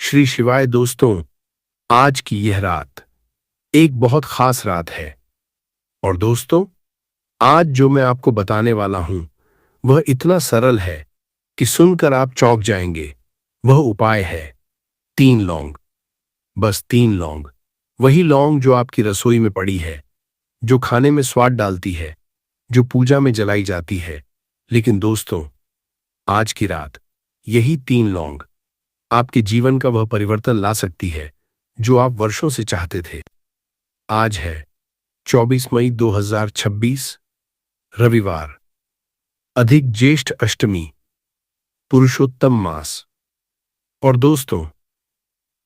श्री शिवाय दोस्तों, आज की यह रात एक बहुत खास रात है। और दोस्तों, आज जो मैं आपको बताने वाला हूं वह इतना सरल है कि सुनकर आप चौंक जाएंगे। वह उपाय है 3 लौंग। बस 3 लौंग, वही लौंग जो आपकी रसोई में पड़ी है, जो खाने में स्वाद डालती है, जो पूजा में जलाई जाती है। लेकिन दोस्तों, आज की रात यही 3 लौंग आपके जीवन का वह परिवर्तन ला सकती है जो आप वर्षों से चाहते थे। आज है 24 मई 2026, रविवार, अधिक ज्येष्ठ अष्टमी, पुरुषोत्तम मास। और दोस्तों,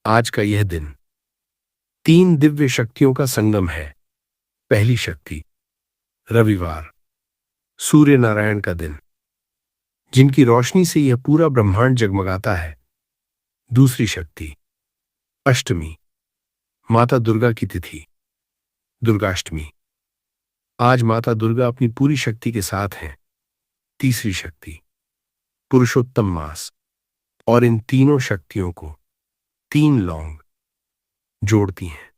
आज का यह दिन 3 दिव्य शक्तियों का संगम है। पहली शक्ति, रविवार, सूर्य नारायण का दिन, जिनकी रोशनी से यह पूरा ब्रह्मांड जगमगाता है। दूसरी शक्ति, अष्टमी, माता दुर्गा की तिथि, दुर्गाष्टमी। आज माता दुर्गा अपनी पूरी शक्ति के साथ हैं। तीसरी शक्ति, पुरुषोत्तम मास। और इन तीनों शक्तियों को 3 लौंग जोड़ती हैं।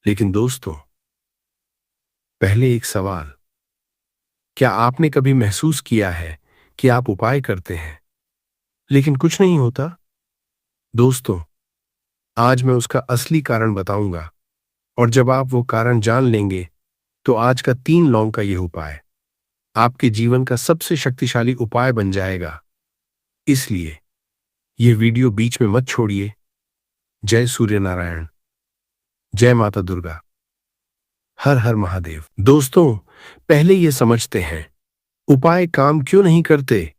लेकिन दोस्तों, पहले एक सवाल, क्या आपने कभी महसूस किया है कि आप उपाय करते हैं लेकिन कुछ नहीं होता? दोस्तों, आज मैं उसका असली कारण बताऊंगा। और जब आप वो कारण जान लेंगे तो आज का 3 लौंग का यह उपाय आपके जीवन का सबसे शक्तिशाली उपाय बन जाएगा। इसलिए यह वीडियो बीच में मत छोड़िए। जय सूर्य नारायण, जय माता दुर्गा, हर हर महादेव। दोस्तों, पहले यह समझते हैं उपाय काम क्यों नहीं करते।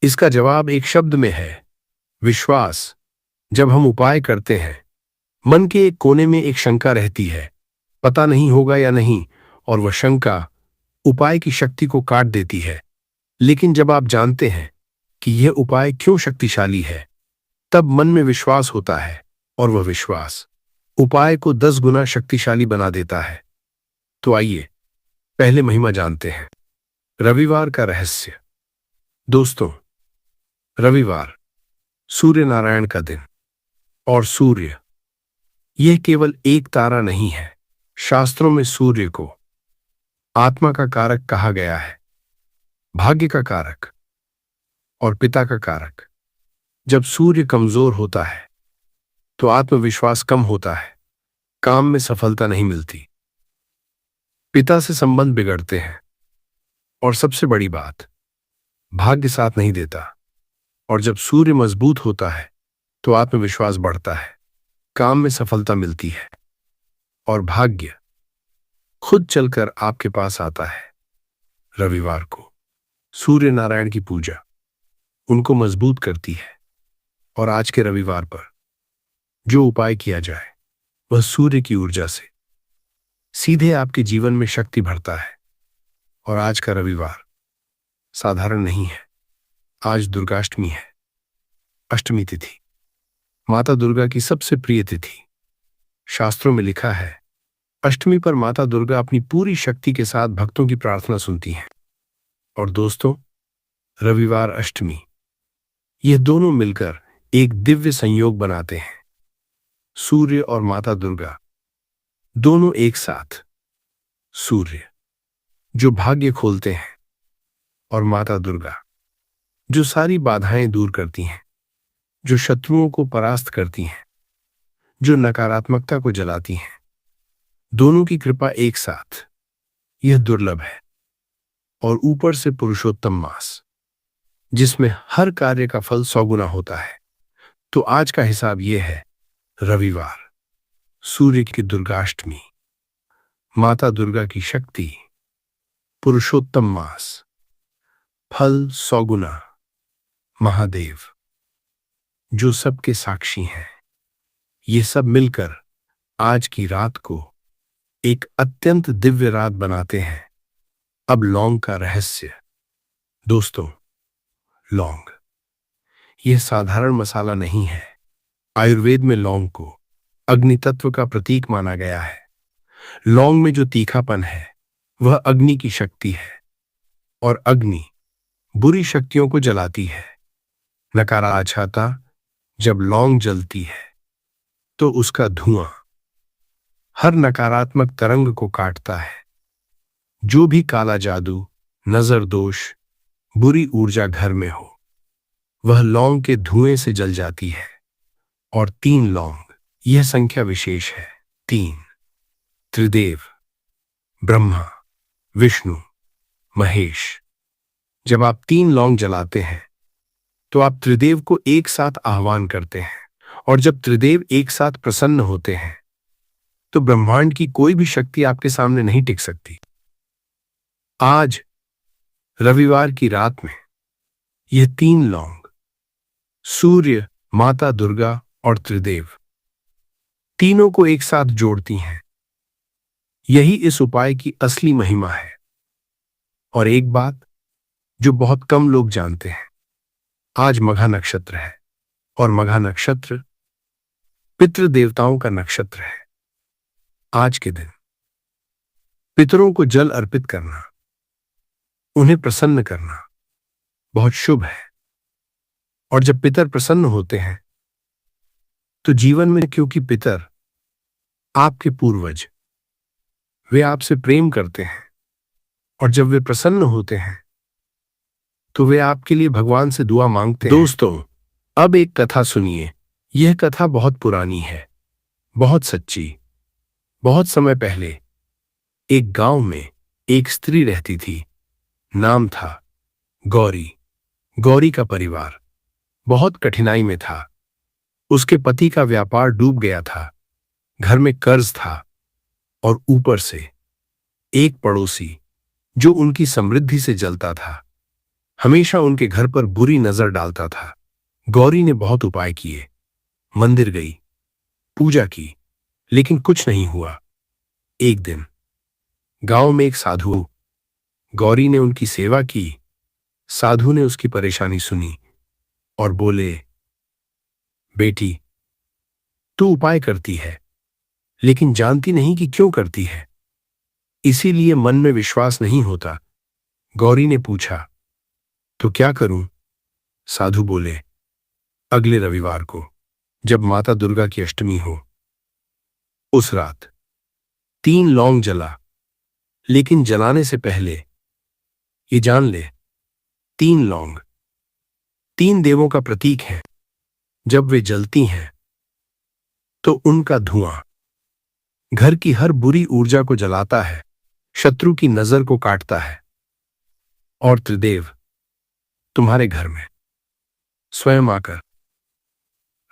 इसका जवाब एक शब्द में है, विश्वास। जब हम उपाय करते हैं, मन के एक कोने में एक शंका रहती है, पता नहीं होगा या नहीं, और वह शंका उपाय की शक्ति को काट देती है। लेकिन जब आप जानते हैं कि यह उपाय क्यों शक्तिशाली है, तब मन में विश्वास होता है, और वह विश्वास उपाय को 10 गुना शक्तिशाली बना देता है। तो आइए पहले महिमा जानते हैं। रविवार का रहस्य। दोस्तों, रविवार, सूर्य नारायण का दिन। और सूर्य, यह केवल एक तारा नहीं है। शास्त्रों में सूर्य को आत्मा का कारक कहा गया है, भाग्य का कारक और पिता का कारक। जब सूर्य कमजोर होता है तो आत्मविश्वास कम होता है, काम में सफलता नहीं मिलती, पिता से संबंध बिगड़ते हैं, और सबसे बड़ी बात, भाग्य साथ नहीं देता। और जब सूर्य मजबूत होता है तो आत्मविश्वास बढ़ता है, काम में सफलता मिलती है, और भाग्य खुद चलकर आपके पास आता है। रविवार को सूर्य नारायण की पूजा उनको मजबूत करती है। और आज के रविवार पर जो उपाय किया जाए वह सूर्य की ऊर्जा से सीधे आपके जीवन में शक्ति भरता है। और आज का रविवार साधारण नहीं है। आज दुर्गाष्टमी है, अष्टमी तिथि, माता दुर्गा की सबसे प्रिय तिथि। शास्त्रों में लिखा है, अष्टमी पर माता दुर्गा अपनी पूरी शक्ति के साथ भक्तों की प्रार्थना सुनती हैं। और दोस्तों, रविवार, अष्टमी, ये दोनों मिलकर एक दिव्य संयोग बनाते हैं। सूर्य और माता दुर्गा दोनों एक साथ। सूर्य जो भाग्य खोलते हैं, और माता दुर्गा जो सारी बाधाएं दूर करती हैं, जो शत्रुओं को परास्त करती हैं, जो नकारात्मकता को जलाती हैं। दोनों की कृपा एक साथ, यह दुर्लभ है। और ऊपर से पुरुषोत्तम मास, जिसमें हर कार्य का फल 100 गुना होता है। तो आज का हिसाब यह है, रविवार, सूर्य की दुर्गाष्टमी, माता दुर्गा की शक्ति, पुरुषोत्तम मास, फल 100 गुना, महादेव जो सबके साक्षी हैं। ये सब मिलकर आज की रात को एक अत्यंत दिव्य रात बनाते हैं। अब लौंग का रहस्य। दोस्तों, लौंग यह साधारण मसाला नहीं है। आयुर्वेद में लौंग को अग्नि तत्व का प्रतीक माना गया है। लौंग में जो तीखापन है वह अग्नि की शक्ति है, और अग्नि बुरी शक्तियों को जलाती है। नकारात्मकता, जब लौंग जलती है तो उसका धुआं हर नकारात्मक तरंग को काटता है। जो भी काला जादू, नजर दोष, बुरी ऊर्जा घर में हो, वह लौंग के धुएं से जल जाती है। और 3 लौंग, यह संख्या विशेष है। 3, त्रिदेव, ब्रह्मा, विष्णु, महेश। जब आप 3 लौंग जलाते हैं तो आप त्रिदेव को एक साथ आह्वान करते हैं, और जब त्रिदेव एक साथ प्रसन्न होते हैं तो ब्रह्मांड की कोई भी शक्ति आपके सामने नहीं टिक सकती। आज रविवार की रात में यह 3 लौंग, सूर्य, माता दुर्गा और त्रिदेव, तीनों को एक साथ जोड़ती हैं। यही इस उपाय की असली महिमा है। और एक बात जो बहुत कम लोग जानते हैं, आज मघा नक्षत्र है, और मघा नक्षत्र पितृ देवताओं का नक्षत्र है। आज के दिन पितरों को जल अर्पित करना, उन्हें प्रसन्न करना बहुत शुभ है। और जब पितर प्रसन्न होते हैं तो जीवन में, क्योंकि पितर आपके पूर्वज, वे आपसे प्रेम करते हैं, और जब वे प्रसन्न होते हैं तो वे आपके लिए भगवान से दुआ मांगते हैं। दोस्तों, अब एक कथा सुनिए। यह कथा बहुत पुरानी है, बहुत सच्ची। बहुत समय पहले एक गांव में एक स्त्री रहती थी। नाम था गौरी। गौरी का परिवार बहुत कठिनाई में था। उसके पति का व्यापार डूब गया था, घर में कर्ज था, और ऊपर से एक पड़ोसी जो उनकी समृद्धि से जलता था, हमेशा उनके घर पर बुरी नजर डालता था। गौरी ने बहुत उपाय किए, मंदिर गई, पूजा की, लेकिन कुछ नहीं हुआ। एक दिन गांव में एक साधु, गौरी ने उनकी सेवा की। साधु ने उसकी परेशानी सुनी और बोले, बेटी, तू उपाय करती है लेकिन जानती नहीं कि क्यों करती है, इसीलिए मन में विश्वास नहीं होता। गौरी ने पूछा, तो क्या करूं? साधु बोले, अगले रविवार को जब माता दुर्गा की अष्टमी हो, उस रात 3 लौंग जला, लेकिन जलाने से पहले ये जान ले, 3 लौंग 3 देवों का प्रतीक है। जब वे जलती हैं तो उनका धुआं घर की हर बुरी ऊर्जा को जलाता है, शत्रु की नजर को काटता है, और त्रिदेव तुम्हारे घर में स्वयं आकर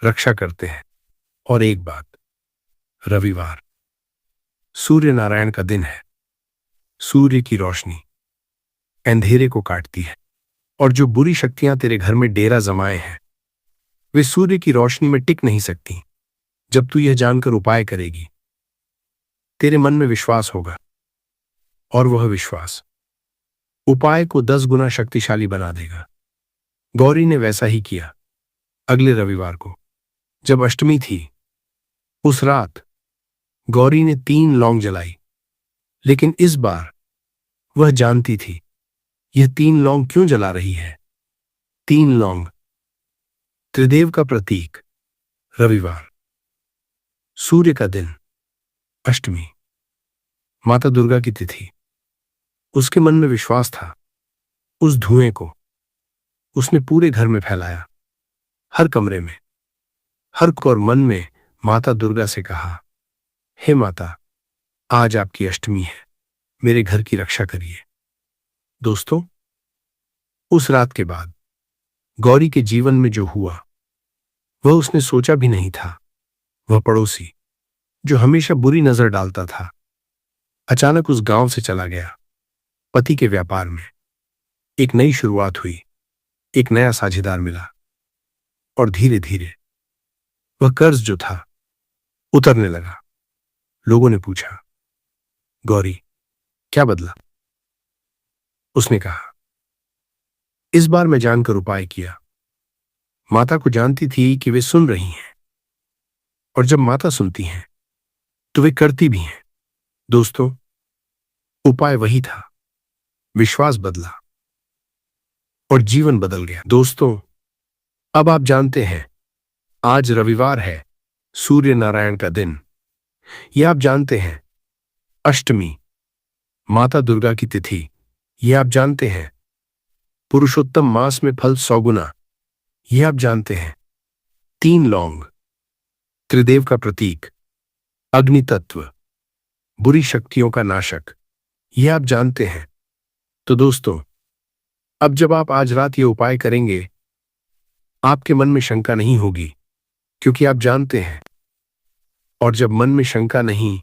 रक्षा करते हैं। और एक बात, रविवार सूर्य नारायण का दिन है। सूर्य की रोशनी अंधेरे को काटती है, और जो बुरी शक्तियां तेरे घर में डेरा जमाए हैं, वे सूर्य की रोशनी में टिक नहीं सकती। जब तू यह जानकर उपाय करेगी, तेरे मन में विश्वास होगा, और वह विश्वास उपाय को 10 गुना शक्तिशाली बना देगा। गौरी ने वैसा ही किया। अगले रविवार को जब अष्टमी थी, उस रात गौरी ने 3 लौंग जलाई, लेकिन इस बार वह जानती थी यह 3 लौंग क्यों जला रही है। 3 लौंग त्रिदेव का प्रतीक, रविवार, सूर्य का दिन, अष्टमी, माता दुर्गा की तिथि। उसके मन में विश्वास था। उस धुएं को उसने पूरे घर में फैलाया, हर कमरे में, हर और मन में माता दुर्गा से कहा, हे माता, आज आपकी अष्टमी है, मेरे घर की रक्षा करिए। दोस्तों, उस रात के बाद गौरी के जीवन में जो हुआ वह उसने सोचा भी नहीं था। वह पड़ोसी जो हमेशा बुरी नजर डालता था, अचानक उस गांव से चला गया। पति के व्यापार में एक नई शुरुआत हुई, एक नया साझेदार मिला, और धीरे धीरे वह कर्ज जो था उतरने लगा। लोगों ने पूछा, गौरी, क्या बदला? उसने कहा, इस बार मैं जानकर उपाय किया। माता को जानती थी कि वे सुन रही हैं, और जब माता सुनती हैं तो वे करती भी हैं। दोस्तों, उपाय वही था, विश्वास बदला और जीवन बदल गया। दोस्तों, अब आप जानते हैं आज रविवार है, सूर्य नारायण का दिन। ये आप जानते हैं। अष्टमी, माता दुर्गा की तिथि। ये आप जानते हैं। पुरुषोत्तम मास में फल 100 गुना। ये आप जानते हैं। 3 लौंग, त्रिदेव का प्रतीक, अग्नि तत्व, बुरी शक्तियों का नाशक। ये आप जानते हैं। तो दोस्तों, अब जब आप आज रात ये उपाय करेंगे, आपके मन में शंका नहीं होगी, क्योंकि आप जानते हैं। और जब मन में शंका नहीं,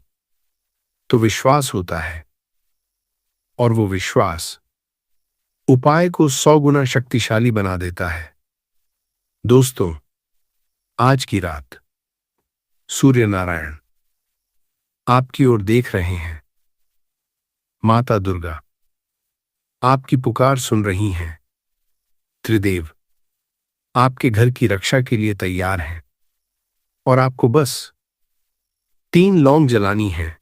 तो विश्वास होता है, और वो विश्वास उपाय को 100 गुना शक्तिशाली बना देता है। दोस्तों, आज की रात सूर्य नारायण आपकी ओर देख रहे हैं। माता दुर्गा आपकी पुकार सुन रही हैं। त्रिदेव आपके घर की रक्षा के लिए तैयार हैं, और आपको बस 3 लौंग जलानी है।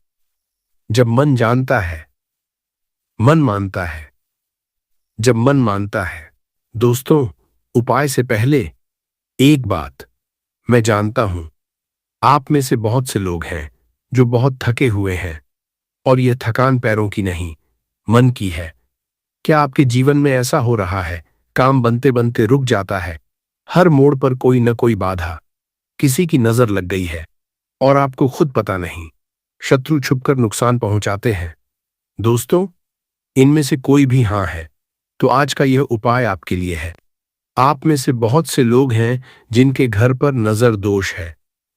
जब मन जानता है, मन मानता है। जब मन मानता है। दोस्तों, उपाय से पहले एक बात, मैं जानता हूं आप में से बहुत से लोग हैं जो बहुत थके हुए हैं, और यह थकान पैरों की नहीं, मन की है। क्या आपके जीवन में ऐसा हो रहा है, काम बनते बनते रुक जाता है, हर मोड़ पर कोई न कोई बाधा, किसी की नजर लग गई है, और आपको खुद पता नहीं, शत्रु छुपकर नुकसान पहुंचाते हैं? दोस्तों, इनमें से कोई भी हाँ है, तो आज का यह उपाय आपके लिए है। आप में से बहुत से लोग हैं जिनके घर पर नजर दोष है।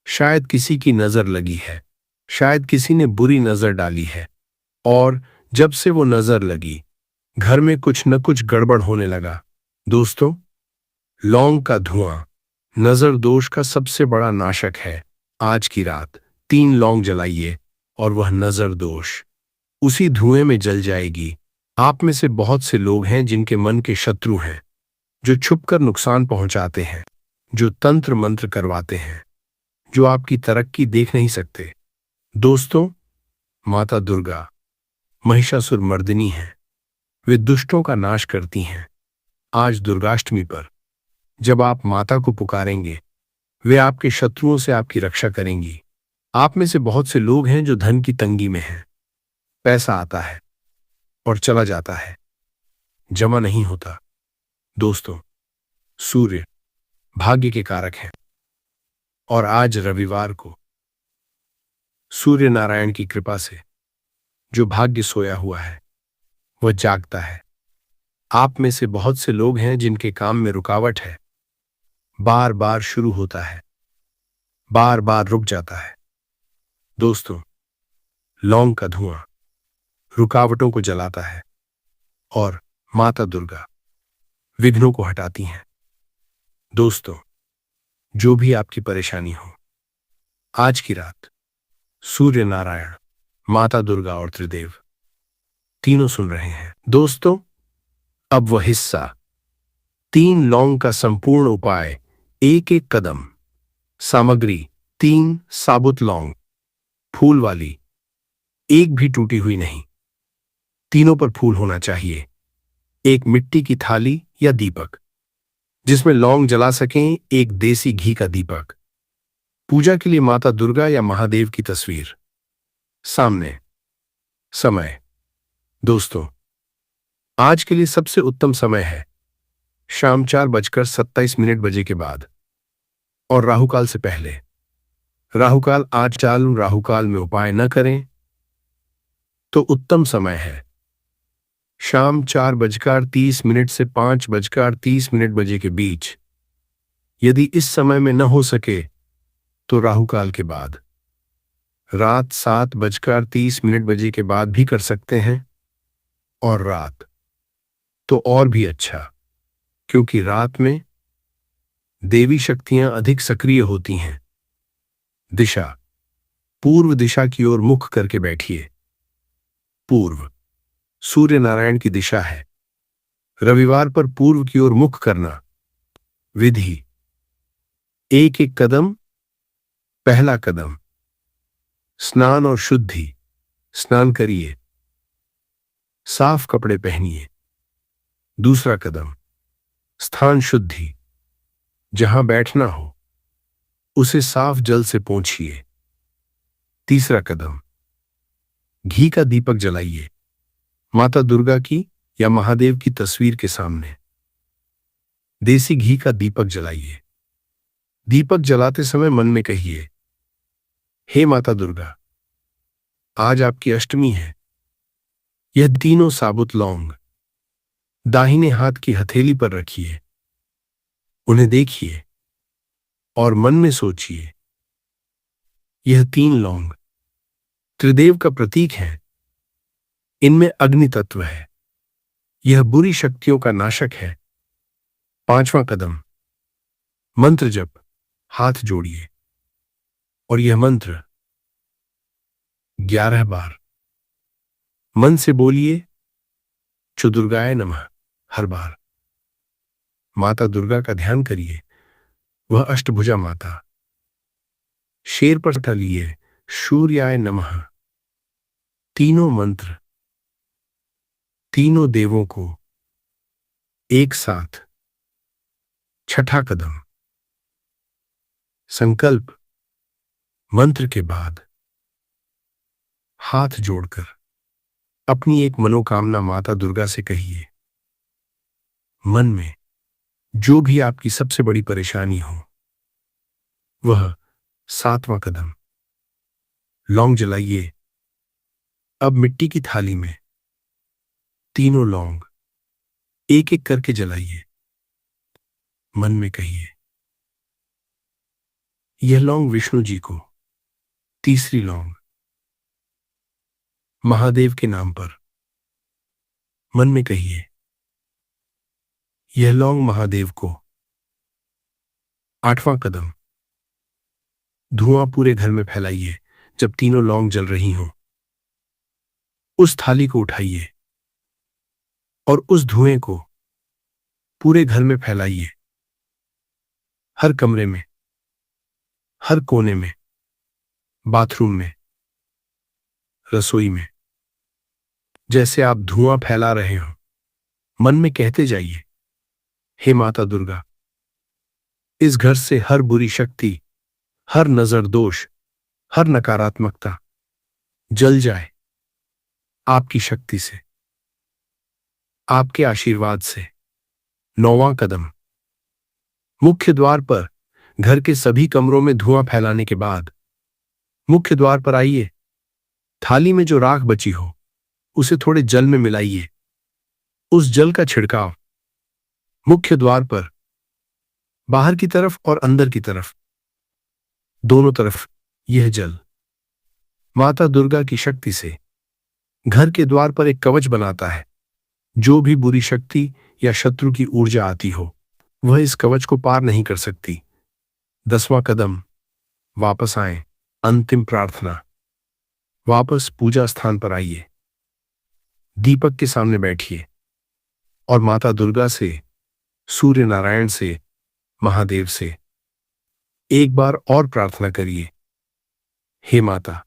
शायद किसी की नजर लगी है, शायद किसी ने बुरी नजर डाली है, और जब से वो नजर लगी, घर में कुछ न कुछ गड़बड़ होने लगा। दोस्तों, लौंग का धुआं नजर दोष का सबसे बड़ा नाशक है। आज की रात 3 लौंग जलाइए, और वह नजर दोष उसी धुएं में जल जाएगी। आप में से बहुत से लोग हैं जिनके मन के शत्रु हैं, जो छुपकर नुकसान पहुंचाते हैं, जो तंत्र मंत्र करवाते हैं, जो आपकी तरक्की देख नहीं सकते। दोस्तों, माता दुर्गा महिषासुर मर्दिनी हैं। वे दुष्टों का नाश करती हैं। आज दुर्गाष्टमी पर जब आप माता को पुकारेंगे, वे आपके शत्रुओं से आपकी रक्षा करेंगी। आप में से बहुत से लोग हैं जो धन की तंगी में हैं। पैसा आता है और चला जाता है, जमा नहीं होता। दोस्तों, सूर्य भाग्य के कारक हैं, और आज रविवार को सूर्य नारायण की कृपा से जो भाग्य सोया हुआ है, वह जागता है। आप में से बहुत से लोग हैं जिनके काम में रुकावट है, बार बार शुरू होता है, बार बार रुक जाता है। दोस्तों, लौंग का धुआं रुकावटों को जलाता है, और माता दुर्गा विघ्नों को हटाती हैं। दोस्तों, जो भी आपकी परेशानी हो, आज की रात सूर्य नारायण, माता दुर्गा और त्रिदेव तीनों सुन रहे हैं। दोस्तों, अब वह हिस्सा, 3 लौंग का संपूर्ण उपाय, एक एक कदम। सामग्री: 3 साबुत लौंग, फूल वाली, एक भी टूटी हुई नहीं, तीनों पर फूल होना चाहिए। एक मिट्टी की थाली या दीपक जिसमें लौंग जला सकें, एक देसी घी का दीपक, पूजा के लिए माता दुर्गा या महादेव की तस्वीर सामने। समय: दोस्तों, आज के लिए सबसे उत्तम समय है शाम 4:27 बजे के बाद, और राहुकाल से पहले। राहुकाल आज चालू राहुकाल में उपाय न करें तो उत्तम समय है शाम 4:30 से 5:30 बजे के बीच। यदि इस समय में न हो सके तो राहुकाल के बाद, रात 7:30 बजे के बाद भी कर सकते हैं, और रात तो और भी अच्छा, क्योंकि रात में देवी शक्तियां अधिक सक्रिय होती हैं। दिशा: पूर्व दिशा की ओर मुख करके बैठिए। पूर्व सूर्य नारायण की दिशा है। रविवार पर पूर्व की ओर मुख करना। विधि: एक एक कदम। पहला कदम, स्नान और शुद्धि। स्नान करिए, साफ कपड़े पहनिए। दूसरा कदम, स्थान शुद्धि। जहां बैठना हो उसे साफ जल से पोंछिए। तीसरा कदम, घी का दीपक जलाइए, माता दुर्गा की या महादेव की तस्वीर के सामने। देसी घी का दीपक जलाइए। दीपक जलाते समय मन में कहिए, हे माता दुर्गा, आज आपकी अष्टमी है। यह तीनों साबुत लौंग दाहिने हाथ की हथेली पर रखिए। उन्हें देखिए और मन में सोचिए, यह 3 लौंग त्रिदेव का प्रतीक है। इनमें अग्नि तत्व है। यह बुरी शक्तियों का नाशक है। 5वां कदम, मंत्र जप। हाथ जोड़िए और यह मंत्र 11 बार मन से बोलिए, चुदुर्गाय नमः। हर बार माता दुर्गा का ध्यान करिए। वह अष्टभुजा माता। शेर पर टलिए, सूर्याय नमः। तीनों मंत्र तीनों देवों को एक साथ। 6ठा कदम, संकल्प। मंत्र के बाद हाथ जोड़कर अपनी एक मनोकामना माता दुर्गा से कहिए। मन में जो भी आपकी सबसे बड़ी परेशानी हो। वह 7वां कदम, लौंग जलाइए। अब मिट्टी की थाली में तीनों लौंग एक एक करके जलाइए। मन में कहिए, यह लौंग विष्णु जी को। तीसरी लौंग महादेव के नाम पर। मन में कहिए, यह लौंग महादेव को। 8वां कदम, धुआं पूरे घर में फैलाइए। जब तीनों लौंग जल रही हों, उस थाली को उठाइए और उस धुएं को पूरे घर में फैलाइए। हर कमरे में, हर कोने में, बाथरूम में, रसोई में। जैसे आप धुआं फैला रहे हो, मन में कहते जाइए, हे माता दुर्गा, इस घर से हर बुरी शक्ति, हर नजर दोष, हर नकारात्मकता जल जाए आपकी शक्ति से, आपके आशीर्वाद से। 9वां कदम, मुख्य द्वार पर घर के सभी कमरों में धुआं फैलाने के बाद मुख्य द्वार पर आइए। थाली में जो राख बची हो उसे थोड़े जल में मिलाइए। उस जल का छिड़काव मुख्य द्वार पर, बाहर की तरफ और अंदर की तरफ, दोनों तरफ। यह जल माता दुर्गा की शक्ति से घर के द्वार पर एक कवच बनाता है। जो भी बुरी शक्ति या शत्रु की ऊर्जा आती हो, वह इस कवच को पार नहीं कर सकती। 10वां कदम, वापस आएं। अंतिम प्रार्थना, वापस पूजा स्थान पर आइए। दीपक के सामने बैठिए और माता दुर्गा से, सूर्य नारायण से, महादेव से एक बार और प्रार्थना करिए, हे माता,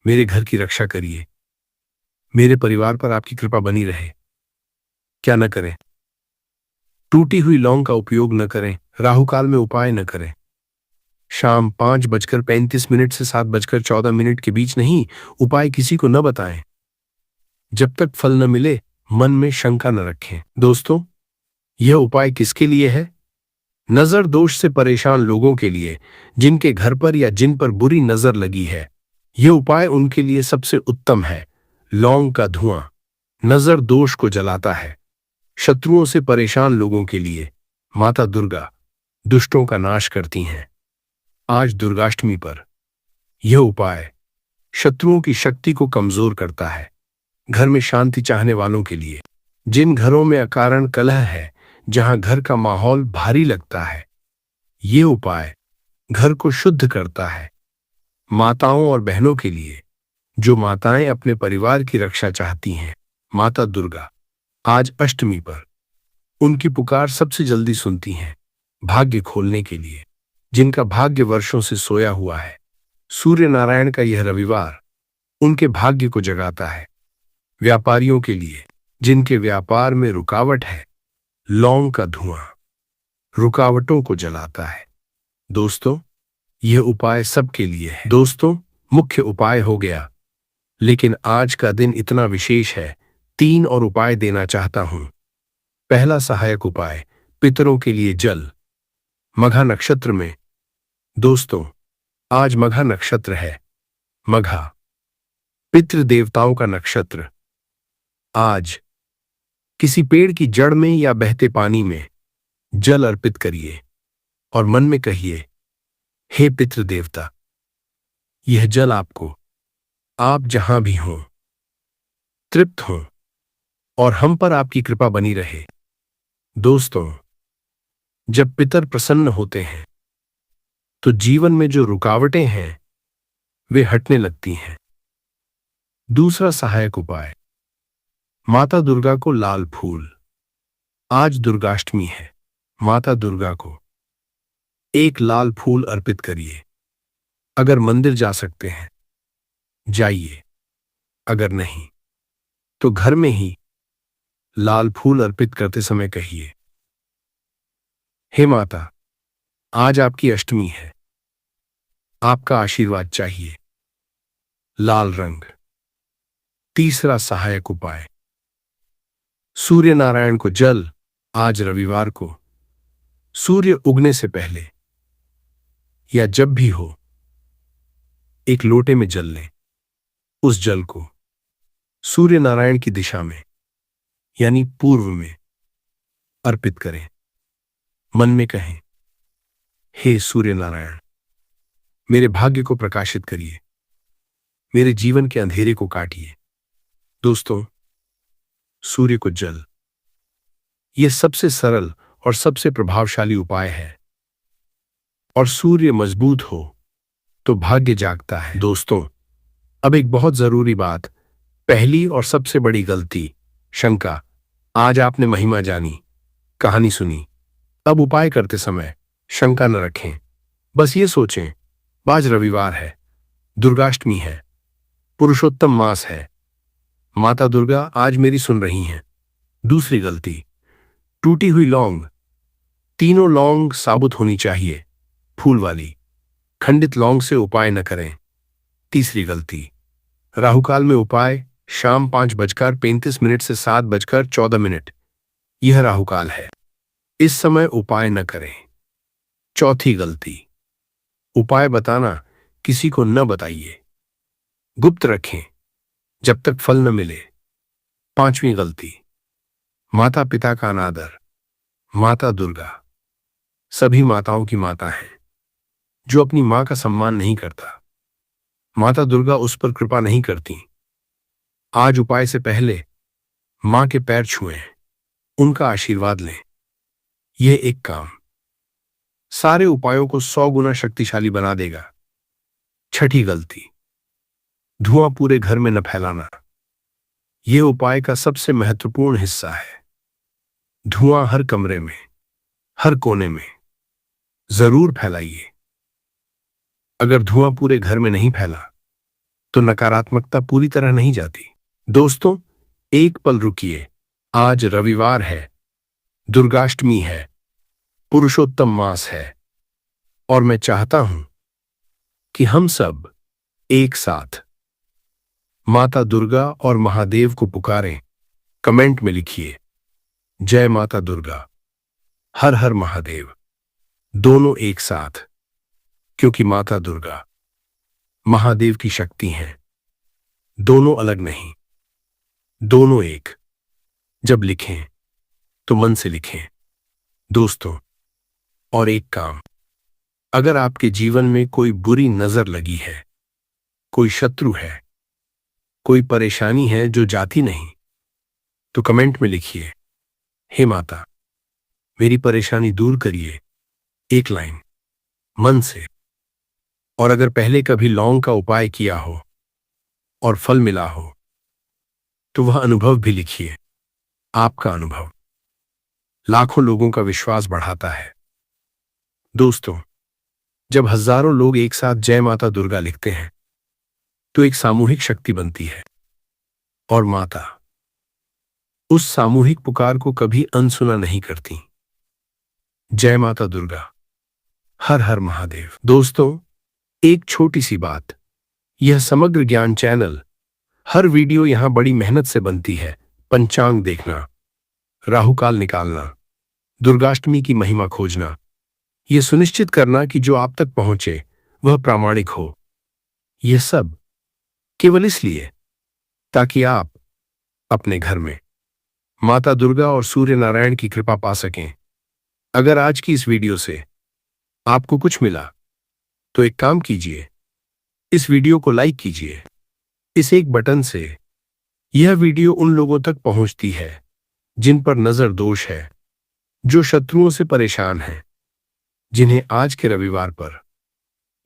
मेरे घर की रक्षा करिए। मेरे परिवार पर आपकी कृपा बनी रहे। क्या न करें? टूटी हुई लौंग का उपयोग न करें। राहुकाल में उपाय न करें। शाम 5:35 से 7:14 के बीच नहीं। उपाय किसी को न बताएं। जब तक फल न मिले, मन में शंका न रखें। दोस्तों, यह उपाय किसके लिए है? नजर दोष से परेशान लोगों के लिए, जिनके घर पर या जिन पर बुरी नजर लगी है। यह उपाय उनके लिए सबसे उत्तम है। लौंग का धुआं नजर दोष को जलाता है। शत्रुओं से परेशान लोगों के लिए माता दुर्गा दुष्टों का नाश करती हैं। आज दुर्गाष्टमी पर यह उपाय शत्रुओं की शक्ति को कमजोर करता है। घर में शांति चाहने वालों के लिए, जिन घरों में अकारण कलह है, जहां घर का माहौल भारी लगता है, ये उपाय घर को शुद्ध करता है। माताओं और बहनों के लिए, जो माताएं अपने परिवार की रक्षा चाहती हैं, माता दुर्गा आज अष्टमी पर उनकी पुकार सबसे जल्दी सुनती हैं। भाग्य खोलने के लिए, जिनका भाग्य वर्षों से सोया हुआ है, सूर्य नारायण का यह रविवार उनके भाग्य को जगाता है। व्यापारियों के लिए, जिनके व्यापार में रुकावट है, लौंग का धुआं रुकावटों को जलाता है। दोस्तों, यह उपाय सबके लिए है। दोस्तों, मुख्य उपाय हो गया, लेकिन आज का दिन इतना विशेष है, 3 और उपाय देना चाहता हूं। पहला सहायक उपाय, पितरों के लिए जल। मघा नक्षत्र में। दोस्तों, आज मघा नक्षत्र है। मघा पितृ देवताओं का नक्षत्र। आज किसी पेड़ की जड़ में या बहते पानी में जल अर्पित करिए और मन में कहिए, हे पितृ देवता, यह जल आपको, आप जहां भी हों, तृप्त हों और हम पर आपकी कृपा बनी रहे। दोस्तों, जब पितर प्रसन्न होते हैं तो जीवन में जो रुकावटें हैं वे हटने लगती हैं। दूसरा सहायक उपाय, माता दुर्गा को लाल फूल। आज दुर्गाष्टमी है। माता दुर्गा को एक लाल फूल अर्पित करिए। अगर मंदिर जा सकते हैं जाइए, अगर नहीं तो घर में ही लाल फूल अर्पित करते समय कहिए, हे माता, आज आपकी अष्टमी है, आपका आशीर्वाद चाहिए। लाल रंग। तीसरा सहायक उपाय, सूर्य नारायण को जल। आज रविवार को सूर्य उगने से पहले या जब भी हो, एक लोटे में जल लें। उस जल को सूर्य नारायण की दिशा में यानी पूर्व में अर्पित करें। मन में कहें, हे सूर्य नारायण, मेरे भाग्य को प्रकाशित करिए, मेरे जीवन के अंधेरे को काटिए। दोस्तों, सूर्य को जल, यह सबसे सरल और सबसे प्रभावशाली उपाय है। और सूर्य मजबूत हो तो भाग्य जागता है। दोस्तों, अब एक बहुत जरूरी बात, पहली और सबसे बड़ी गलती, शंका। आज आपने महिमा जानी, कहानी सुनी, अब उपाय करते समय शंका न रखें। बस ये सोचें, आज रविवार है, दुर्गाष्टमी है, पुरुषोत्तम मास है, माता दुर्गा आज मेरी सुन रही हैं। दूसरी गलती, टूटी हुई लौंग। तीनों लौंग साबुत होनी चाहिए, फूल वाली। खंडित लौंग से उपाय न करें। तीसरी गलती, राहुकाल में उपाय शाम 5:35 से 7:14। यह राहुकाल है, इस समय उपाय न करें। चौथी गलती, उपाय बताना किसी को न बताइए, गुप्त रखें जब तक फल न मिले। पांचवी गलती, माता पिता का अनादर। माता दुर्गा सभी माताओं की माता है। जो अपनी मां का सम्मान नहीं करता, माता दुर्गा उस पर कृपा नहीं करती। आज उपाय से पहले मां के पैर छुएं, उनका आशीर्वाद लें। यह एक काम सारे उपायों को 100 गुना शक्तिशाली बना देगा। छठी गलती, धुआं पूरे घर में न फैलाना। यह उपाय का सबसे महत्वपूर्ण हिस्सा है। धुआं हर कमरे में, हर कोने में जरूर फैलाइए। अगर धुआं पूरे घर में नहीं फैला तो नकारात्मकता पूरी तरह नहीं जाती। दोस्तों, एक पल रुकिए। आज रविवार है, दुर्गाष्टमी है, पुरुषोत्तम मास है और मैं चाहता हूं कि हम सब एक साथ माता दुर्गा और महादेव को पुकारें। कमेंट में लिखिए, जय माता दुर्गा, हर हर महादेव। दोनों एक साथ, क्योंकि माता दुर्गा महादेव की शक्ति हैं। दोनों अलग नहीं, दोनों एक। जब लिखें तो मन से लिखें। दोस्तों, और एक काम, अगर आपके जीवन में कोई बुरी नजर लगी है, कोई शत्रु है, कोई परेशानी है जो जाती नहीं, तो कमेंट में लिखिए, हे माता, मेरी परेशानी दूर करिए। एक लाइन मन से। और अगर पहले कभी लौंग का उपाय किया हो और फल मिला हो तो वह अनुभव भी लिखिए। आपका अनुभव लाखों लोगों का विश्वास बढ़ाता है। दोस्तों, जब हजारों लोग एक साथ जय माता दुर्गा लिखते हैं तो एक सामूहिक शक्ति बनती है और माता उस सामूहिक पुकार को कभी अनसुना नहीं करती। जय माता दुर्गा, हर हर महादेव। दोस्तों, एक छोटी सी बात, यह समग्र ज्ञान चैनल, हर वीडियो यहां बड़ी मेहनत से बनती है। पंचांग देखना, राहुकाल निकालना, दुर्गाष्टमी की महिमा खोजना, यह सुनिश्चित करना कि जो आप तक पहुंचे वह प्रामाणिक हो। यह सब केवल इसलिए ताकि आप अपने घर में माता दुर्गा और सूर्य नारायण की कृपा पा सकें। अगर आज की इस वीडियो से आपको कुछ मिला तो एक काम कीजिए, इस वीडियो को लाइक कीजिए। इस एक बटन से यह वीडियो उन लोगों तक पहुंचती है जिन पर नजर दोष है, जो शत्रुओं से परेशान हैं, जिन्हें आज के रविवार पर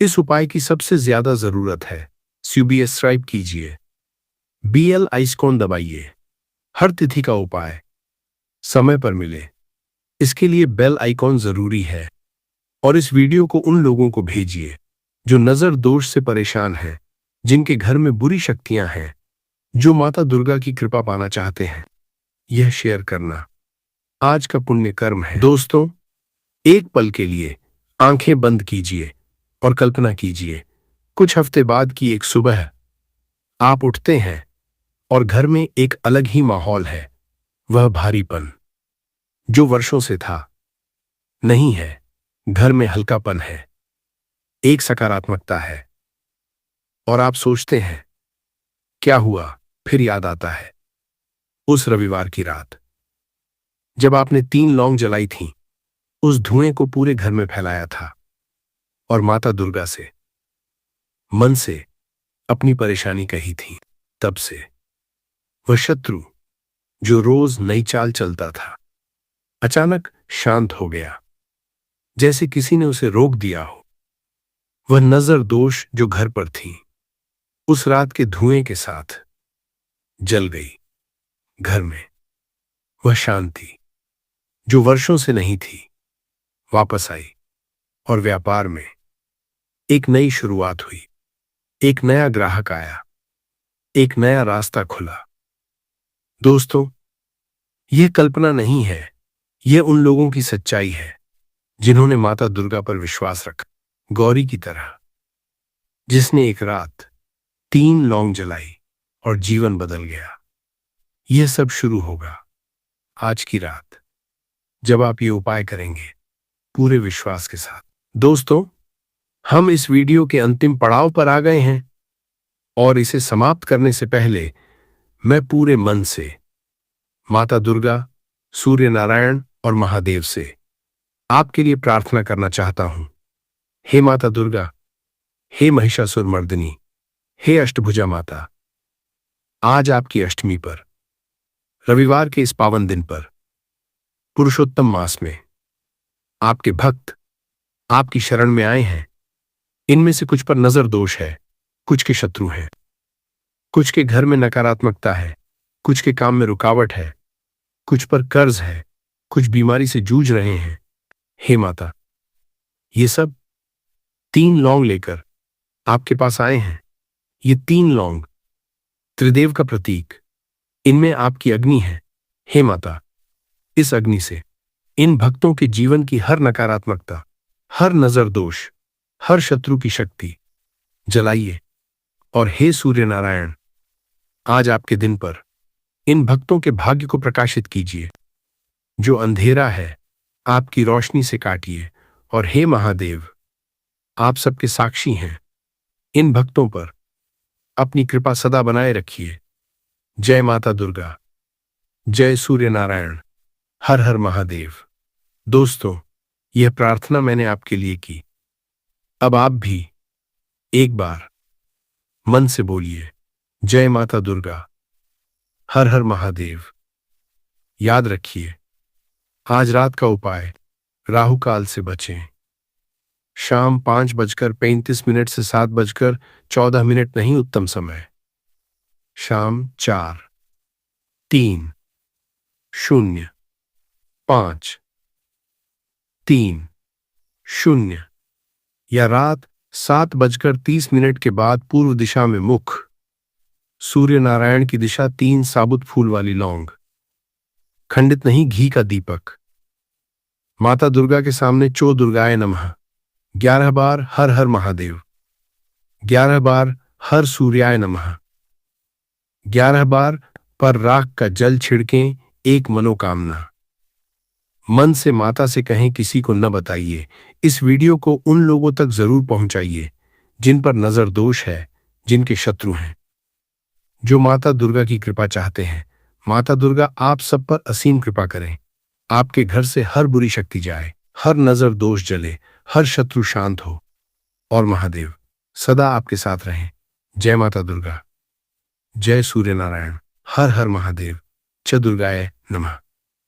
इस उपाय की सबसे ज्यादा जरूरत है। सब्सक्राइब कीजिए, बेल आइकॉन दबाइए। हर तिथि का उपाय समय पर मिले, इसके लिए बेल आइकॉन जरूरी है। और इस वीडियो को उन लोगों को भेजिए जो नजर दोष से परेशान हैं, जिनके घर में बुरी शक्तियां हैं, जो माता दुर्गा की कृपा पाना चाहते हैं। यह शेयर करना आज का पुण्य कर्म है। दोस्तों, एक पल के लिए आंखें बंद कीजिए और कल्पना कीजिए, कुछ हफ्ते बाद की एक सुबह आप उठते हैं और घर में एक अलग ही माहौल है। वह भारीपन जो वर्षों से था नहीं है, घर में हल्कापन है, एक सकारात्मकता है। और आप सोचते हैं क्या हुआ? फिर याद आता है उस रविवार की रात जब आपने 3 लौंग जलाई थी, उस धुएं को पूरे घर में फैलाया था और माता दुर्गा से मन से अपनी परेशानी कही थी। तब से वह शत्रु जो रोज नई चाल चलता था, अचानक शांत हो गया, जैसे किसी ने उसे रोक दिया हो। वह नजर दोष जो घर पर थी, उस रात के धुएं के साथ जल गई। घर में वह शांति जो वर्षों से नहीं थी वापस आई और व्यापार में एक नई शुरुआत हुई। एक नया ग्राहक आया, एक नया रास्ता खुला। दोस्तों, यह कल्पना नहीं है, यह उन लोगों की सच्चाई है जिन्होंने माता दुर्गा पर विश्वास रखा। गौरी की तरह, जिसने एक रात 3 लौंग जलाई और जीवन बदल गया। यह सब शुरू होगा आज की रात, जब आप ये उपाय करेंगे पूरे विश्वास के साथ। दोस्तों, हम इस वीडियो के अंतिम पड़ाव पर आ गए हैं और इसे समाप्त करने से पहले मैं पूरे मन से माता दुर्गा, सूर्य नारायण और महादेव से आपके लिए प्रार्थना करना चाहता हूं। हे माता दुर्गा, हे महिषासुर मर्दिनी, हे अष्टभुजा माता, आज आपकी अष्टमी पर, रविवार के इस पावन दिन पर, पुरुषोत्तम मास में आपके भक्त आपकी शरण में आए हैं। इनमें से कुछ पर नजर दोष है, कुछ के शत्रु हैं, कुछ के घर में नकारात्मकता है, कुछ के काम में रुकावट है, कुछ पर कर्ज है, कुछ बीमारी से जूझ रहे हैं। हे माता, ये सब 3 लौंग लेकर आपके पास आए हैं। ये 3 लौंग त्रिदेव का प्रतीक, इनमें आपकी अग्नि है। हे माता, इस अग्नि से इन भक्तों के जीवन की हर नकारात्मकता, हर नजर दोष, हर शत्रु की शक्ति जलाइए। और हे सूर्य नारायण, आज आपके दिन पर इन भक्तों के भाग्य को प्रकाशित कीजिए। जो अंधेरा है आपकी रोशनी से काटिए। और हे महादेव, आप सबके साक्षी हैं, इन भक्तों पर अपनी कृपा सदा बनाए रखिए। जय माता दुर्गा, जय सूर्य नारायण, हर हर महादेव। दोस्तों, यह प्रार्थना मैंने आपके लिए की। अब आप भी एक बार मन से बोलिए, जय माता दुर्गा, हर हर महादेव। याद रखिए, आज रात का उपाय, राहु काल से बचें। शाम 5:35 से 7:14 नहीं उत्तम समय। शाम 4, 3, 0, 5, 3, 0 या रात 7:30 के बाद पूर्व दिशा में मुख, सूर्य नारायण की दिशा 3 साबुत फूल वाली लौंग, खंडित नहीं घी का दीपक, माता दुर्गा के सामने चो दुर्गाए नमः 11 बार हर हर महादेव। 11 बार हर सूर्याय नमः। 11 बार पर राख का जल छिड़कें, एक मनोकामना। मन से माता से कहें किसी को न बताइए। इस वीडियो को उन लोगों तक जरूर पहुंचाइए जिन पर नजर दोष है, जिनके शत्रु हैं, जो माता दुर्गा की कृपा चाहते हैं। माता दुर्गा आप सब पर असीम कृपा करें, आपके घर से हर बुरी शक्ति जाए, हर नजर दोष जले, हर शत्रु शांत हो और महादेव सदा आपके साथ रहें। जय माता दुर्गा, जय सूर्य नारायण, हर हर महादेव, च दुर्गाय नमः।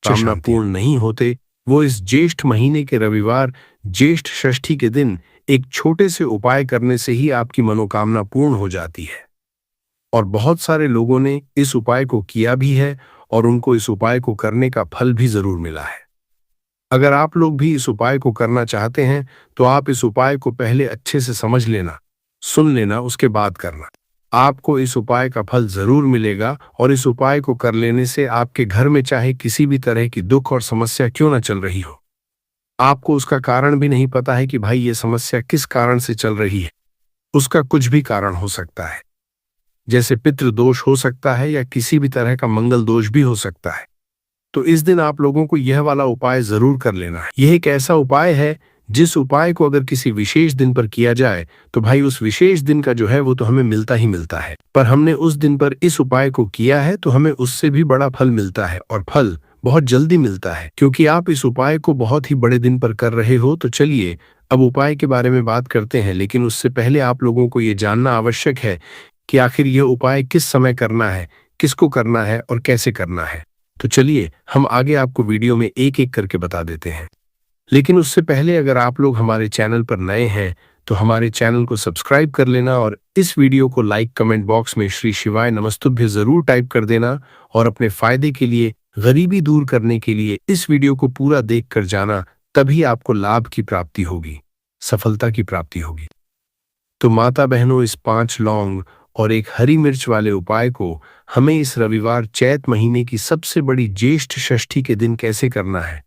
कामना पूर्ण नहीं होते वो इस ज्येष्ठ महीने के रविवार ज्येष्ठ षष्ठी के दिन एक छोटे से उपाय करने से ही आपकी मनोकामना पूर्ण हो जाती है। और बहुत सारे लोगों ने इस उपाय को किया भी है और उनको इस उपाय को करने का फल भी जरूर मिला है। अगर आप लोग भी इस उपाय को करना चाहते हैं तो आप इस उपाय को पहले अच्छे से समझ लेना, सुन लेना, उसके बाद करना। आपको इस उपाय का फल जरूर मिलेगा और इस उपाय को कर लेने से आपके घर में चाहे किसी भी तरह की दुख और समस्या क्यों ना चल रही हो, आपको उसका कारण भी नहीं पता है कि भाई ये समस्या किस कारण से चल रही है, उसका कुछ भी कारण हो सकता है। जैसे पितृ दोष हो सकता है या किसी भी तरह का मंगल दोष भी हो सकता है। तो इस दिन आप लोगों को यह वाला उपाय जरूर कर लेना है। यह एक ऐसा उपाय है जिस उपाय को अगर किसी विशेष दिन पर किया जाए तो भाई उस विशेष दिन का जो है वो तो हमें मिलता ही मिलता है। पर हमने उस दिन पर इस उपाय को किया है तो हमें उससे भी बड़ा फल मिलता है और फल बहुत जल्दी मिलता है, क्योंकि आप इस उपाय को बहुत ही बड़े दिन पर कर रहे हो। तो चलिए अब उपाय के बारे में बात करते हैं, लेकिन उससे पहले आप लोगों को ये जानना आवश्यक है कि आखिर यह उपाय किस समय करना है, किसको करना है और कैसे करना है। तो चलिए हम आगे आपको वीडियो में एक एक करके बता देते हैं। लेकिन उससे पहले अगर आप लोग हमारे चैनल पर नए हैं तो हमारे चैनल को सब्सक्राइब कर लेना और इस वीडियो को लाइक कमेंट बॉक्स में श्री शिवाय नमस्तुभ्य जरूर टाइप कर देना और अपने फायदे के लिए, गरीबी दूर करने के लिए इस वीडियो को पूरा देख कर जाना, तभी आपको लाभ की प्राप्ति होगी, सफलता की प्राप्ति होगी। तो माता बहनों, इस 5 लौंग और एक हरी मिर्च वाले उपाय को हमें इस रविवार चैत महीने की सबसे बड़ी ज्येष्ठ षष्ठी के दिन कैसे करना है,